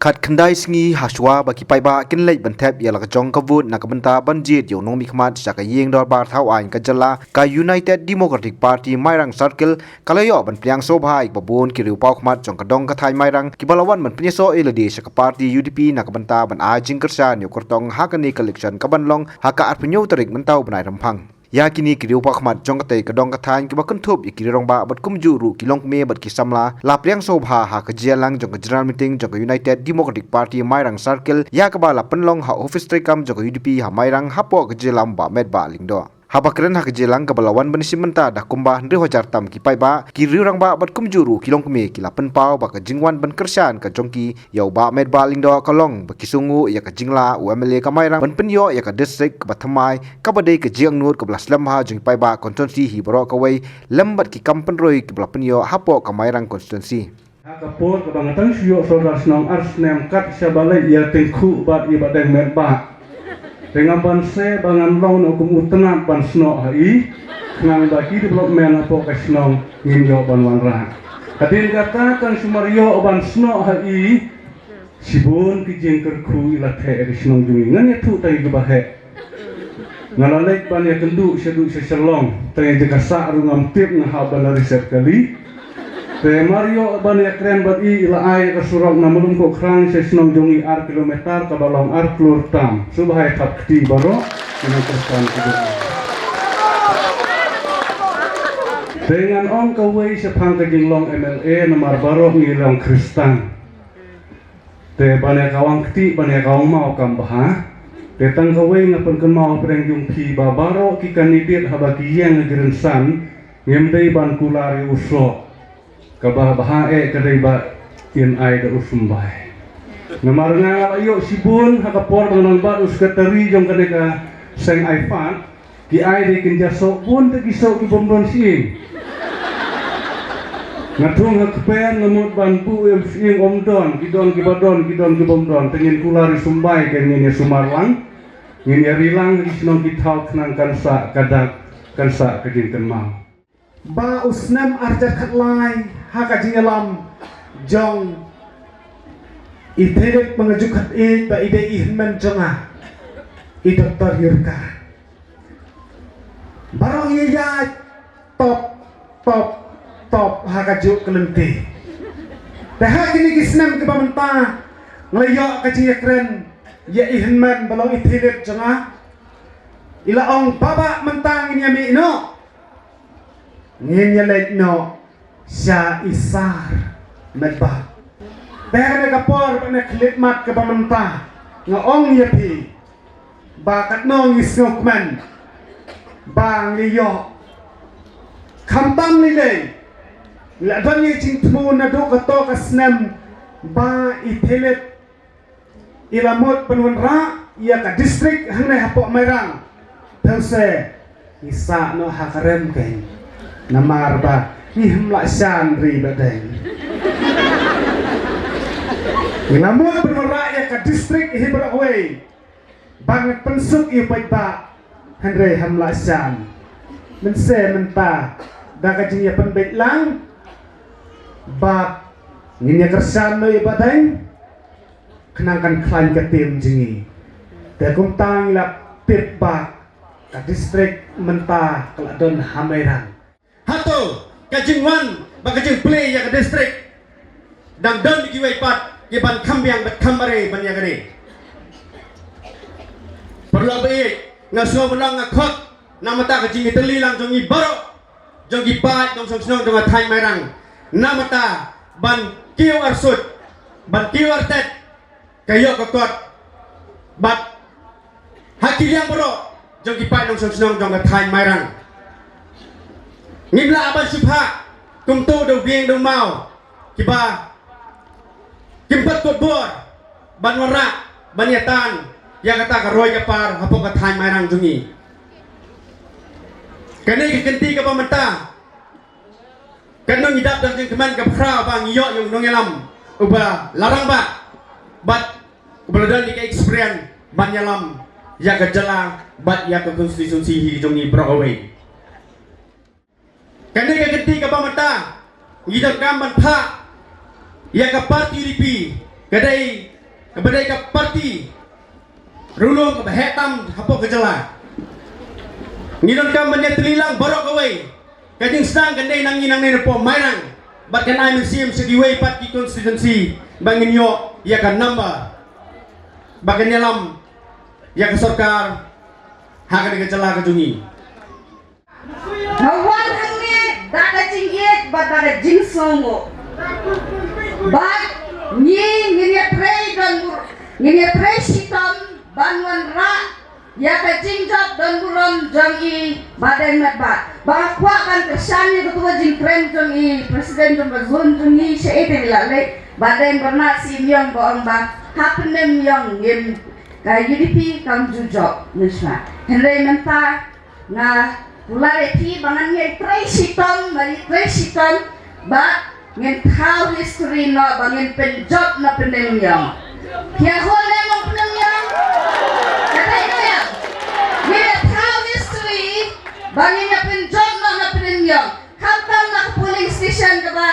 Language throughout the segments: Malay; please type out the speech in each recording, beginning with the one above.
ขัดขันได้สงีหาชัวบักไปบ้ากินเล็บันเทปยาลักจงกบูดนักบันตาบันจีดอยู่น้องมีขมาจากยิงดอร์บาร์เท้าอ่านกันจลากายูไนเต็ดดิโมแครติกพาร์ตี้ไมรังซัร์เคิลกาเลยอบันเปลี่ยนโซบายบบูนกิริวปาวขมาจงกระดงกระไทยไมรังกิบลาวันมันเปลี่ยนโซเอลดีสักพาร์ตี้ยูดีพีนักบันตาบันอาจิงกระชานอยู่กระตองฮักกันในคอลเลกชันกับบันลองฮักกะอัดเปลี่ยนตริกมันเต้าบันไอรำพังยากินีกิริวปากมัดจงกระเตยกระดองกระทานกิบกันทุบอีกิริรองบาบัดกุมจูรุกิลองเมบัดกิสัมลาลาเปรียงโซบาหากเจียลังจงกระจรามิติงจงกระยูไนเต็ดดิโมแครติกพาร์ตี้ไมรังซัร์เคิลยากบาลาปันลองหาออฟฟิศตรีกัมจงกระยูดีพีหาไมรังฮับปอกระเจลัมบาเมดบาลิงดอHabakren hak jelang ke balawan bensimenta dah kumbah ndri hojar tam ki pai ba ki riurang ba bat kumjuru kilong keme ki lapen pau ba ka jingwan ban kersan ka jongki yau ba med ba lingdo kalong ba kisungu ya ka jingla UMLA ka Mairang ban penyo ya ka district ka bathamai ka badai ka jiang nur ka blaslam ha jing pai ba constituency hi baro ka wei lambat ki kampen roi ki balapen yo hapo ka Mairang constituency Kapur ka bangatang siyo so rasnong arsnem kat sabalai ya tengku bat ibadeng Metbah dengan banse bangan laun aku utengah bansno hai nang bagi development apa kasnong ngimyo banwanra kadin kata kan sumario bansno hai sibun kijeng kerku ilathe kasnong jungi ngan ya tu tai gebahe ngalalek ban ya kendu sedu seselong tai jekasa rungam tip ngahaban riset kali te Mario ban ya keren bat I ila ai kasurok namalum ko krang sesnong jongi ar kilometer ka balong ar klur tam subhai kapti baro dengan persan dengan ong kawai sepang kajinglong MLA nomor baro ngilang Kristen te ban ya kawang kti ban ya kawang mau kambaha te tang kawai ngapan kan mau pereng jungki babaro ki kandidat habaki yang ngerensan ngemdei ban kulari usro kabah bahae kadai ba in ai da usumbai namar nga ayo sibun hakapor bangon ba uskatari jong kadeka seng ai fan ki ai de kin jaso pun te kiso ki bombon sing ngatung hakpen ngamut ban bu em sing omdon kidon ki badon kidon ki bomdon tengin kulari sumbai ken ni sumarlang ngin ya rilang ki sinong ki thau nang kansa kadak kansa kajin mau ba usnam arja khatlai haka jingalam jong itheret mengajukan ba ide ihman jonga I Dr. Yurka barang iya top haka juk kelenti dah gini kisnam ke bamenta ngelayak kajingakren ya ihman balong itheret jonga ila ong baba mentang ini ami no nginyalet no Sya isar Metbah Dahil kapor na klitmat ka pamanta Ngaong yapi Bakat nong isngokman Bang liyo Kambang lilay Ladang yicing tumu na do kato kasnem Ba itilit Ilamot panunra Iya ka district hangnay hapok Mairang Tause Isa no hakarem kay Namar ba Ihmla sandri badeng Ngamut bermeraya ke distrik Hibraway Banget pensuk ipai ba Henry hamla san Mense menta Daga jingya penbait lang Ba Nginya kersan no ibadeng Kenangkan klan ketim jingi Tekum tang ilap tip ba Ke distrik menta Keladon Mairang Hato Kajingwan bagajing play ya ke distrik dan don dikiwai pat iban kambiang bat kambare ban ya gani perlu baik ngaso melang ngakot nama ta kajing iteli lang jongi baro jongi pat dong song dong thai Mairang nama ta ban kiu arsut ban kiu artet kayo kokot bat hakiliang baro jongi pat dong song dong thai Mairang ngimla aban subha kumtu do bieng do mau kiba kimpat kot bor banwara banyatan yang kata karoy kapar hapok kathan Mairang jungi kanai kenti ka pamenta kanong idap dang keman ka pra bang yo yung nongelam uba larang ba bat ubaladan ni ka experience banyalam ya ka jala bat ya ka konstitusi hi jungi Broadway kanai kenti ka pamenta ngidam kam ban pha ya ka party lipi kadai kepada ke parti rulung ke hetam hapo kejala ngidon ka menya telilang borok away kajing sedang kendai nangi nang ne po Mairang bat kan ai museum segiway pat ki constituency bangin yo ya kan number bagan dalam ya ke sarkar hakan kejala kejungi Nawan hangni daga jingiet ba daga jingsongo. Ba ni prey sitam banwan ra ya ka jingjab dan buron jangi badan Metbah. Ba kwa kan kesani ketua jingkren jangi presiden jong bazun jangi seete bilale badan berna simyong boong ba hapnem yong ngim ka UDP kam jujok nisma. Henry menta nga Ulare ti bangan ngel tresiton bali tresiton ba ngel how history no bangen penjot na penemyang kya hole mo penemyang kata ino ya ngel how history bangen na penjot na penemyang kapag na police station ka ba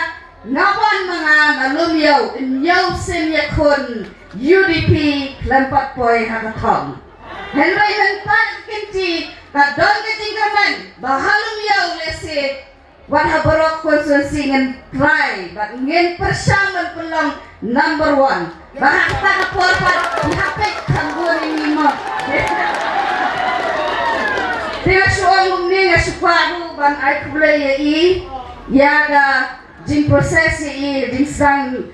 ngawan mga nalumyaw inyaw sinyakon UDP lampat poy hakatong Henry Menpan kinti kadon ke tinggaman bahalum yaw lesi wan habarok konsensi ngen try but ngen persaman pelong number 1 bahak tak korban dihapik kangguan ini mo Tengah suang ni nga suparu ban ay kublay ya ga jing proses jing sang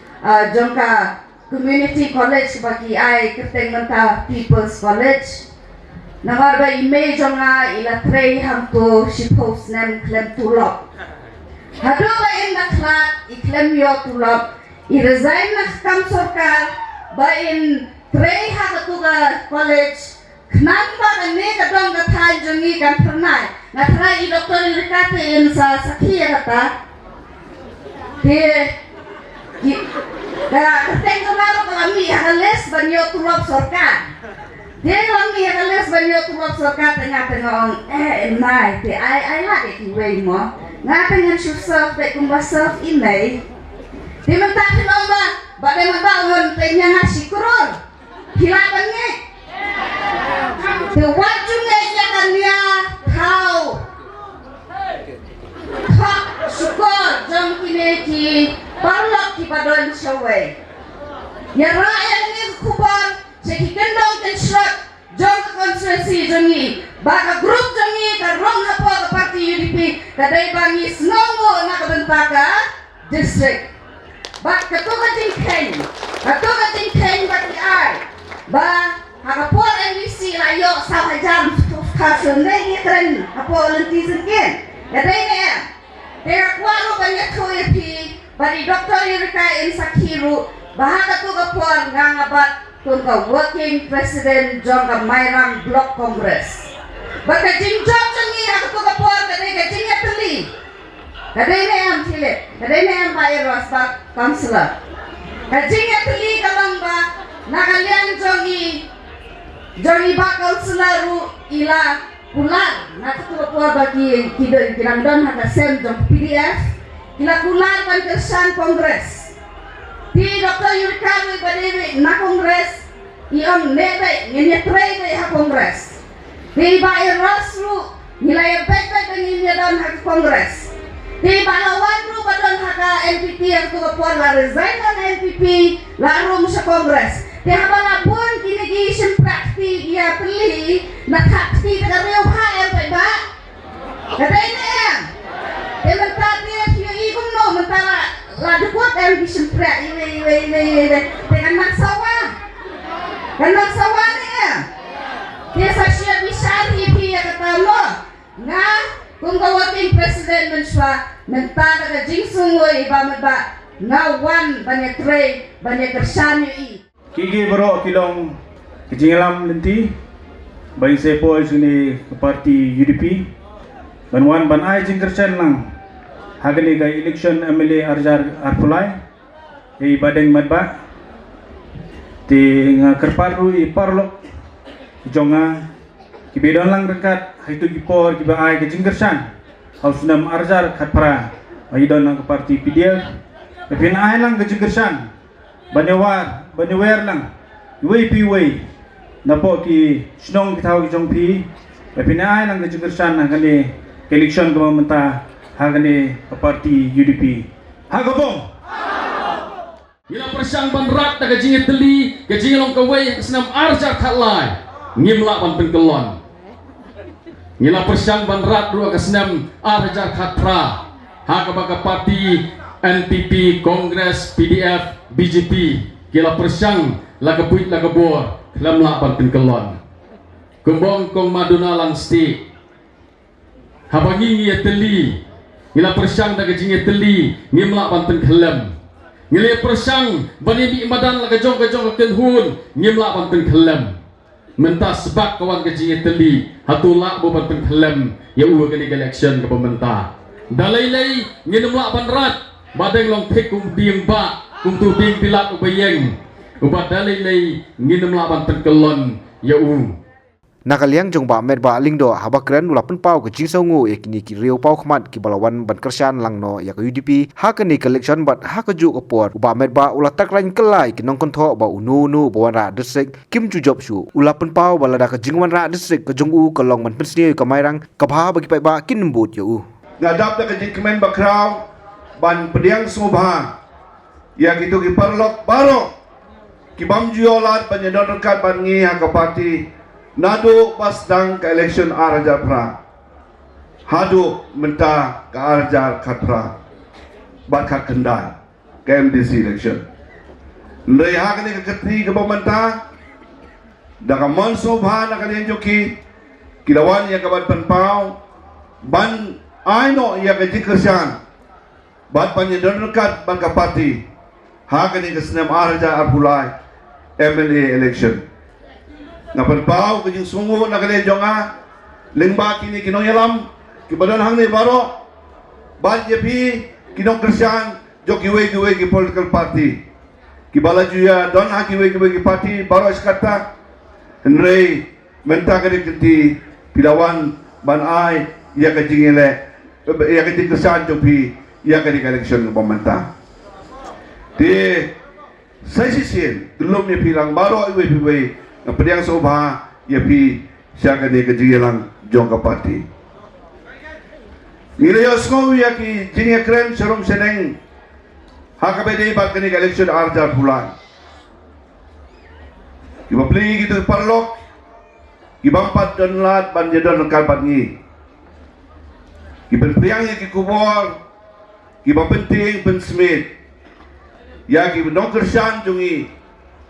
jongka community college bagi ay kerteng menta people's college Nagar ba image nga ila tray hamto shipos nem klem tulop. Hado ba in naklat iklem yo tulop. I-resign na kam sorkar ba in tray hakatuga college. Knan ba kani kadong katay jungi kan pernay. Natry i-doktor ilikate in sa sakiya kata. Kaya kateng kumaro kami hakales ba niyo tulop sorkar. Dia kami halis banyak tulok sokat tengah-tengah nai, I like it way more. Ngapain yang susah, baik kumbah self ini. Dia minta lomba, bagaimana bangun tanya nasi kurun, hilapan ni. Wajungnya jangan dia tahu. Hak syukur jom kini ki parlok ki padon shawai. Ya rakyat ni kubur. Jadi kendong dan surat jong konstitusi jongi baka grup jongi karong hapo ke parti UDP kadai bangi snongo na kabentaka district bak ketua tingkeng baki ai ba hakapor NBC layo sahajam kasun lagi keren hapo lenti sengken kadai ne dia kuaro banyak UDP bari doktor Yurika Insakiru bahaka tu kapor ngangabat Tungka working president jongka Mairang Block Congress. Baka jingjong jongi aku tu kapor kadai kajingnya teli. Kadai ne am tilet, kadai ne am bayar waspak counselor. Kajingnya teli kalang ba nakalian jongi ba counselor ru ila kular. Nak tu kapor bagi kidang haka sem jong PDF. Ila kular kan kesan Congress. Di Dr. Yurikawi berdiri na kongres, iom nebe nyenyetray na ha kongres. Di ba irasru nilai baik-baik dengan dan ha kongres. Di ba lawan ru badon ha NPP yang tu kapor la resign na NPP la rum sa kongres. Di habala pun kini prakti dia peli na kapti na rew ha yang ba. Kadai na yan. Di mentati ya igum no mentala ladu kuat yang disemprak dengan nak sawah ni ya dia sasia bisa dia kata lo ngah kung kawatin presiden menswa mentara ke jingsung woi ba ngawan banyak tray banyak kersani i Kiki bro kilong kejingalam lenti bayi sepo sini ke parti UDP banwan ban ai jingkersen lang Hagani ga election MLA Arpulai di Badeng Metbah di kerparu i parlok jonga kibedon lang dekat itu kipor kiba ai ke jingkersan hausnam arjar khatpara aidon lang ke parti PDF tapi ai lang ke jingkersan banyawer lang wei pi wei napo ki snong ki thau ki jong pi pinai nang ke kersan nang kali election pemerintah hagani parti UDP hagabong Ila persang ban rat ta kajing teli kajing long kawai senam arja khatlai ngimla ban pengkelon Ila persang ban rat dua ke senam arja khatra hagabaka parti NPP Kongres PDF BJP kila persang laga puit laga bor lamla ban pengkelon Kumbong kong maduna lang sti habangi ngi teli ila persang ta kajing teli ngimla ban pengkelem Ngile persang bani bi madan la gajong ken hun ngimla ban teng khelem menta sebab kawan gaji teli hatula bo ban teng khelem ya u gani election ke pemerintah dalai nginumla ban rat badeng long thik kum diem ba kum tu ding pilat ubayeng ubat dalai nginumla ban teng kelon ya u Nakaliang jong ba Metbah lingdo habakren ulapan pau ke jing songu yakini ki riau pau khmat ki balawan ban kersan langno ya ke UDP hakani collection bat hakaju kapor ba Metbah ulatak lain kelai ki nong kontho ba unu bawan ra desek kim ju job su ulapan pau balada ke jingwan ra desek ke jong u kalong man pynsniew ke Mairang kapha bagi pai ba kin nembut ya u ngadap da ke jingkemen bakraw ban pediang subha ya gitu ki parlok baro ki bamjuolat penyedot rekat ban ngi ha ke parti Nado pas dang ke election arja pra hadu menta ke arja khatra bakat kendai ke MDC election ndai ha kani ke ketri ke pementa daga monso bha na kali joki kilawan ya kabat penpau ban aino ya ke dikersan bat panyedon dekat ban ke parti ha kani ke senam arja arpulai MLA election Ngapan pau ke jing sungu na kali jonga lingba kini kinong yalam kibadan hang ni baro ban jepi kinong kersan jo kiwe ki political party kibala juya don ha kiwe ki party baro iskata henrei menta kali kenti pilawan ban ai ya ke jing ele ya ke jing kersan jo pi ya ke election pemerintah di sesisin belum ni pilang baro iwe Pediang sobha ya pi siaga ni kejilang jong ka parti. Ngiliyos ko ya ki jingya kren serum seneng hakabede bat kani election arja bulan. Kiba pli gitu parlok kibampat don lat ban jedon kalpat ngi. Kiben priang ya ki kubor kiba penting pensmit. Ya ki dong kersan jungi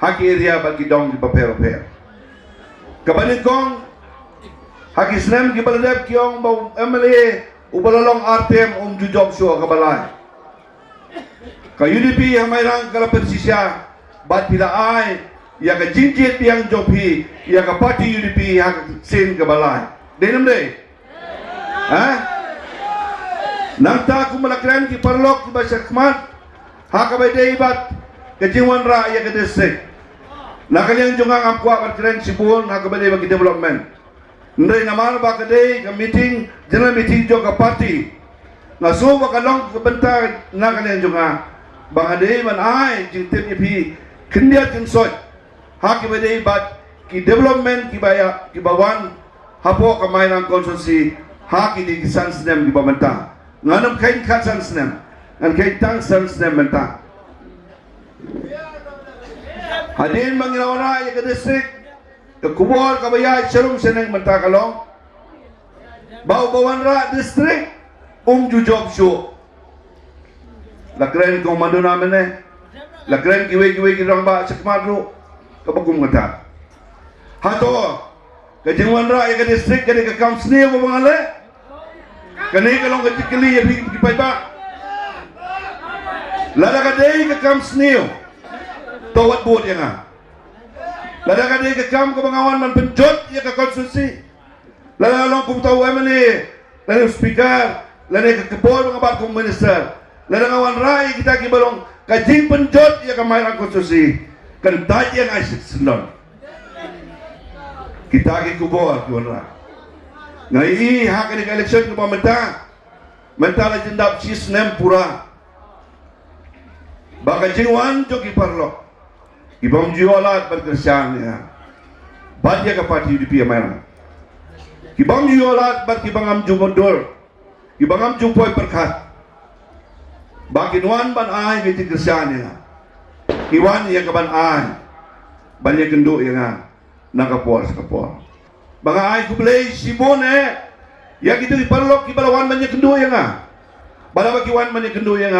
haki area bagi dong di paper. Kabanin kong haki senam ki baladap kiong bau MLA ubalalong RTM jujob suwa kabalay. Ka UDP Mairang kala persisya bat pila ay ya ka jinjit yang jobi ya ka parti UDP hak sin kabalay. Denam de. Ha? Nangta kumalakran ki parlok ki basakmat hakabay bat kejingwan ra ya ka district. Nakaliang jungang amkwa berkeren sibun hakabade bagi development. Ndai namal bakade ke meeting general meeting juga parti. Ngaso bakalong kebentar nakaliang jungang bangade man ai jintip ipi kendiat kensot hakabade bat ki development ki baya ki bawan hapo ka Mairang konsensi haki di kisan senem di pementa. Nganam kain katsan senem ngan kain tang senem menta. Hadin manginawana ya ke distrik ke kubor kabaya serum seneng menta kalong bau bawan ra distrik jujob syu lakren komando namene lakren kiwe ki rang ba sekmadru kabagum ngata hato ke jingwan ra ya ke distrik ke pynsniew ko bangale kani kalong ke tikli ya bi pai ba Lada ka dei ke pynsniew tawat buat yang ah. Lada kan dia kekam ke pengawan man penjot ia ke konstitusi. Lada long kum tahu MLA, lada speaker, lada ke kepol mengabat kum minister. Lada ngawan rai kita ki balong kajing penjot ia ke Mairang konstitusi. Kan taj yang asyik senang. Kita ki kubor ki wan. Ngai hak ni election ke pemerintah. Mentala jendap sistem pura. Baka jingwan joki parlok. Ibang jualat berkerjaan ya. Badia ke parti UDP Mairang. Ibang jualat berkibang am jumodor. Ibang am jupoi berkat. Bakin wan ban ai biti kerjaan ya. Iwan yang kaban ai. Banyak genduk yang nakapor sakapor. Bang ai ku belai sibone. Ya gitu diperlok kibalawan banyak genduk yang bala bakiwan banyak genduk yang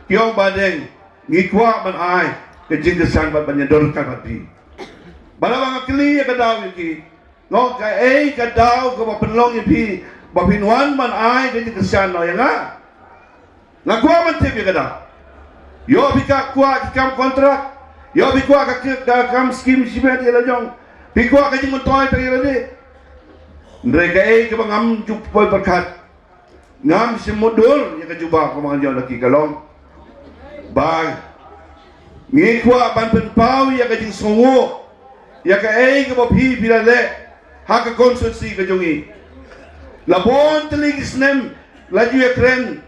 kiong badeng ngikwa ban ai kejing kesan bat banyak dorkan hati. Bala bang kli ya kadau iki. Ngok ka kadau ko penlong ipi bapinwan man ai kejing kesan no yang ngakwa man tip ya kadau. Yo bika kwa kikam kontrak. Yo bikwa ka kam skim sibet ya lajong. Bikwa ka jing montoy tari lade. Mereka ke bangam jupoi berkat. Ngam semodul ya kejuba ko mga jaw laki kalong. Bag ngikwa ban penpau ya kajing songo. Ya ka ke bopi bilale ha ka konsulsi ka jongi. Labon teling snem laju ya kren.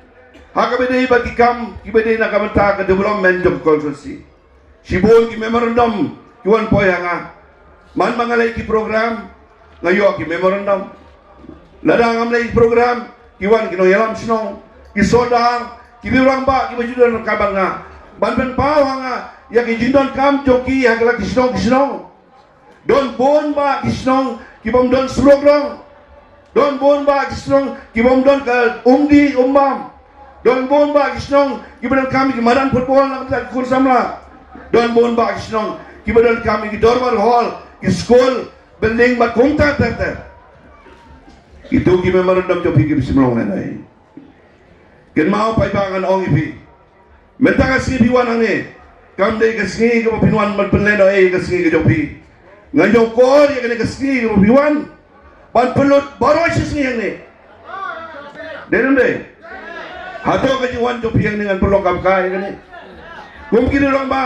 Ha ka bedai bagi kam ki bedai na kamenta ka development jong konsulsi. Sibon ki memorandum kiwan poyanga. Man mangalai ki program ngayo ki memorandum. Lada ngamlai program kiwan kino yalam sinong kisodar kibirang ba kibajudan kabar nga ban pau nga ya ki jindon kam joki hagala kisnong don bon ba kisnong kibom don slogrong don bon ba kisnong kibom don ka umdi umbam don bon ba kisnong kibadan kami kimadan football na kita kursamla don bon ba kisnong kibadan kami ki dormar hall ki school building ba kungta ter itu ki memorandum jo pikir simlong nanai ken mau pai bangan ong ipi menta kasi biwan ange kam dei kasi ke pinwan man penleno kasi ke jopi ngayo kor ya ke kasi ke biwan pan pelut baru sisi yang ni denum dei hato ke jiwan jopi yang dengan pelok kam kai kan ni kum kini orang ba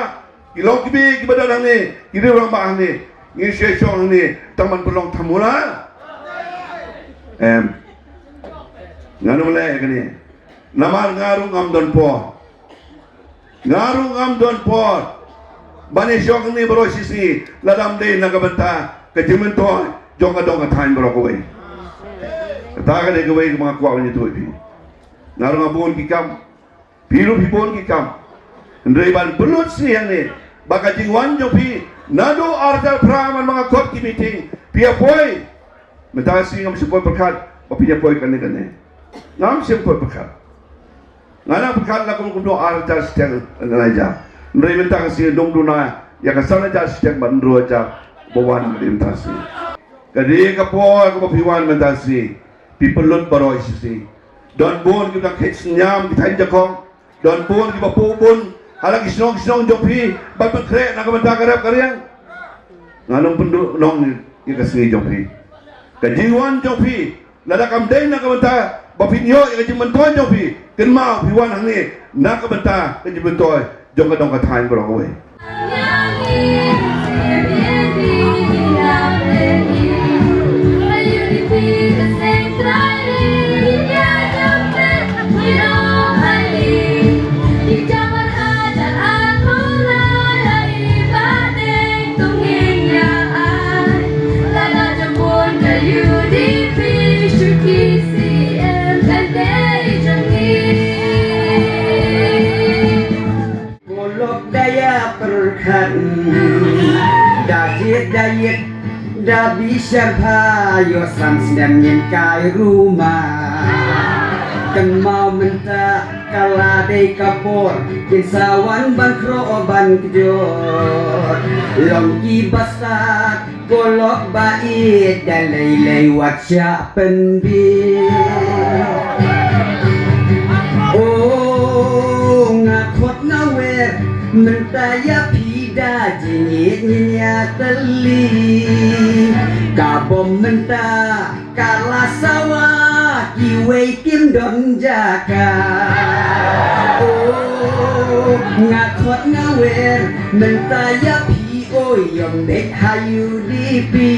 kilok kibi kibadan ni kini orang ba ni ni syong ni taman pelong tamula nganu mulai kini namar ngarung am don po ngarung am don po bani syok ni bro sisi ladam de nagabanta kejemen to jonga donga time bro kowe kata ka de kowe mga kwa ni to ipi ngarung abon kikam piru pipon kikam ndrei ban belut si yang ni baka jingwan jopi nado arjal praman mga kop ki meeting pia poi mentang si ngam sepoi berkat papinya poi kan ni ngam sepoi berkat ngana berkat la kum do arja steng ngalaja ndrei mentang si dong duna ya ka sana ja steng ban ro ja bawan mentang si kadi ka poi ko papiwan mentang si pipelut baroi si don bon kita kets nyam kita jakong don bon kita pobon halang isnong jopi ban kre na ka mentang karep karyang nganong penduk nong ni ka singi jopi kajiwan jopi lada kamdeng na kamenta bapinyo ya kajimentoy jopi kenma piwan hangni na kamenta kajimentoy jong kadong kathain bro kowe Dayet dah bisa payo samsdam yen kai rumah kan mau menta kala dei kapor kin sawan bangkro ban kejor longki basat golok bait dan lei wacha pendi oh ngakot nawe menta ya dah jingit nyinya teli kabom menta kala sawah kiwe kim don jaka oh ngakot ngawer menta ya pi oyong dek hayu dipi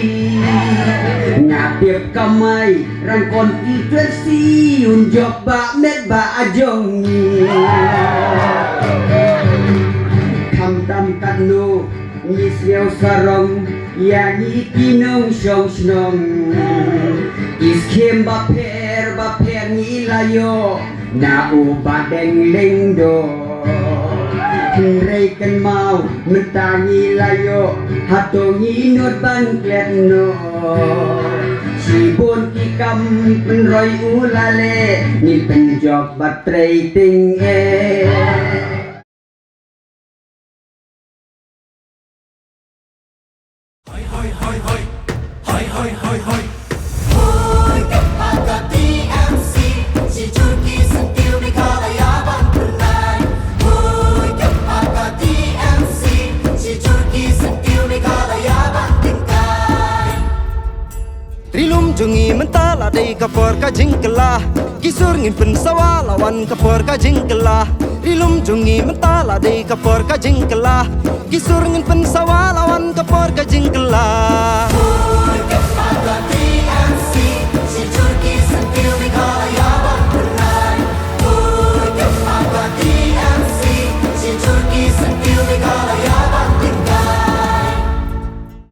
ngapip kamai rang konstitusi unjok bak Metbah ajong dam kanu siêu sarong ya ni kinong shong snong is kem ba per ni layo na u ba deng leng do rei kan mau mentangi layo hato ni not ban klet no si bon ki kam pen roi ulale ni pen jok batrai ting Jungi mentala dei kapor ka jingkela kisur ngin pen sawa lawan kapor ka jingkela rilum jungi mentala dei kapor ka jingkela kisur ngin pen sawa lawan kapor ka jingkela